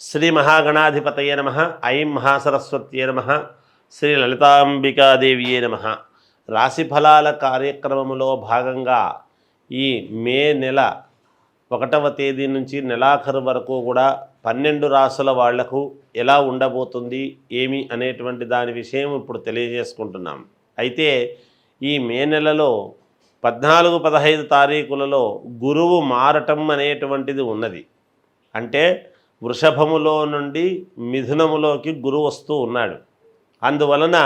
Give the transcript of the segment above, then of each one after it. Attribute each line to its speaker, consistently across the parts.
Speaker 1: శ్రీ మహాగణాధిపతయే నమ. ఐం మహాసరస్వత్యే నమ. శ్రీ లలితాంబికాదేవియే నమ. రాశి ఫలాల కార్యక్రమంలో భాగంగా ఈ మే నెల 1వ తేదీ నుంచి నెలాఖరు వరకు కూడా 12 రాసుల వాళ్లకు ఎలా ఉండబోతుంది ఏమి అనేటువంటి దాని విషయం ఇప్పుడు తెలియజేసుకుంటున్నాం. అయితే ఈ మే నెలలో 14, 15 తారీఖులలో గురువు మారటం అనేటువంటిది ఉన్నది. అంటే వృషభములో నుండి మిథునములోకి గురువు వస్తూ ఉన్నాడు. అందువలన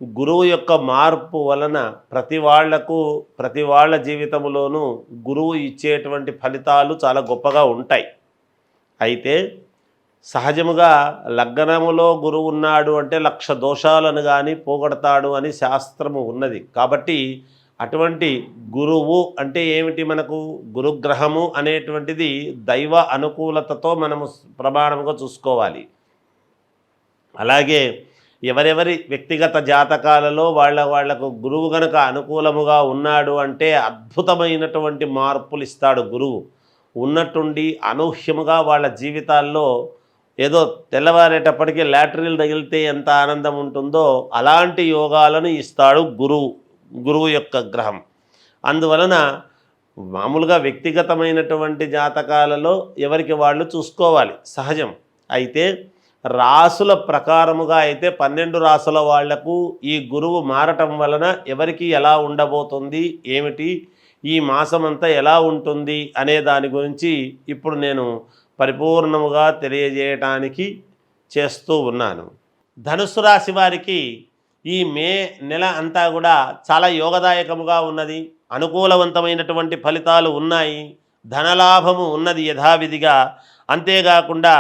Speaker 1: గురువు యొక్క మార్పు వలన ప్రతి వాళ్ళ జీవితంలోనూ గురువు ఇచ్చేటువంటి ఫలితాలు చాలా గొప్పగా ఉంటాయి. అయితే సహజముగా లగ్నములో గురువు ఉన్నాడు అంటే 1,00,000 దోషాలను కానీ పోగొడతాడు అని శాస్త్రము ఉన్నది. కాబట్టి అటువంటి గురువు అంటే ఏమిటి? మనకు గురుగ్రహము అనేటువంటిది దైవ అనుకూలతతో మనము ప్రమాణముగా చూసుకోవాలి. అలాగే ఎవరెవరి వ్యక్తిగత జాతకాలలో వాళ్లకు గురువు గనక అనుకూలముగా ఉన్నాడు అంటే అద్భుతమైనటువంటి మార్పులు ఇస్తాడు గురువు. ఉన్నట్టుండి అనూహ్యముగా వాళ్ళ జీవితాల్లో ఏదో తెల్లవారేటప్పటికీ లాటరీలు తగిలితే ఎంత ఆనందం ఉంటుందో అలాంటి యోగాలను ఇస్తాడు గురువు యొక్క గ్రహం. అందువలన మామూలుగా వ్యక్తిగతమైనటువంటి జాతకాలలో ఎవరికి వాళ్ళు చూసుకోవాలి, సహజం. అయితే రాసుల ప్రకారముగా అయితే 12 రాసుల వాళ్లకు ఈ గురువు మారటం వలన ఎవరికి ఎలా ఉండబోతుంది, ఏమిటి, ఈ మాసమంతా ఎలా ఉంటుంది అనే దాని గురించి ఇప్పుడు నేను పరిపూర్ణముగా తెలియజేయటానికి చేస్తూ ఉన్నాను. ధనుస్సు రాశి వారికి ఈ మే నెల అంతా కూడా చాలా యోగదాయకముగా ఉన్నది. అనుకూలవంతమైనటువంటి ఫలితాలు ఉన్నాయి. ధనలాభము ఉన్నది యథావిధిగా. అంతేకాకుండా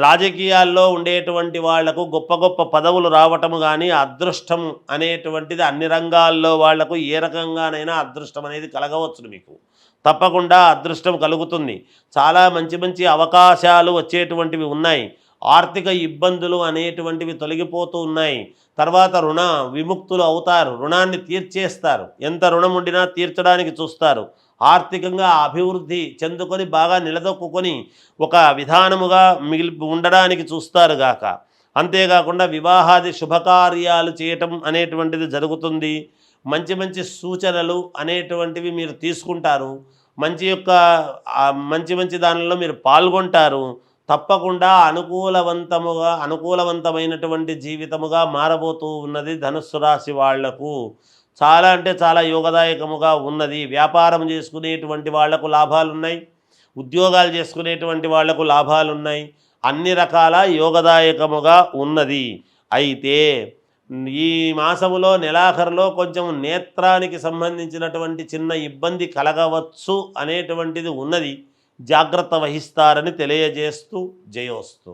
Speaker 1: రాజకీయాల్లో ఉండేటువంటి వాళ్లకు గొప్ప గొప్ప పదవులు రావటము కానీ అదృష్టం అనేటువంటిది అన్ని రంగాల్లో వాళ్లకు ఏ రకంగానైనా అదృష్టం అనేది కలగవచ్చును. మీకు తప్పకుండా అదృష్టం కలుగుతుంది. చాలా మంచి మంచి అవకాశాలు వచ్చేటువంటివి ఉన్నాయి. ఆర్థిక ఇబ్బందులు అనేటువంటివి తొలగిపోతూ ఉన్నాయి. తర్వాత రుణ విముక్తులు అవుతారు. రుణాన్ని తీర్చేస్తారు. ఎంత రుణం ఉండినా తీర్చడానికి చూస్తారు. ఆర్థికంగా అభివృద్ధి చెందుకొని బాగా నిలదొక్కుని ఒక విధానముగా ఉండడానికి చూస్తారు గాక. అంతేకాకుండా వివాహాది శుభకార్యాలు చేయటం అనేటువంటిది జరుగుతుంది. మంచి మంచి సూచనలు అనేటువంటివి మీరు తీసుకుంటారు. మంచి మంచి దానిలో మీరు పాల్గొంటారు. తప్పకుండా అనుకూలవంతమైనటువంటి జీవితముగా మారబోతూ ఉన్నది ధనుస్సు రాశి వాళ్లకు. చాలా అంటే చాలా యోగదాయకముగా ఉన్నది. వ్యాపారం చేసుకునేటువంటి వాళ్లకు లాభాలున్నాయి. ఉద్యోగాలు చేసుకునేటువంటి వాళ్లకు లాభాలున్నాయి. అన్ని రకాల యోగదాయకముగా ఉన్నది. అయితే ఈ మాసములో నెలాఖరులో కొంచెం నేత్రానికి సంబంధించినటువంటి చిన్న ఇబ్బంది కలగవచ్చు అనేటువంటిది ఉన్నది. జాగ్రత్త వహిస్తారని తెలియజేస్తూ జయోస్తు.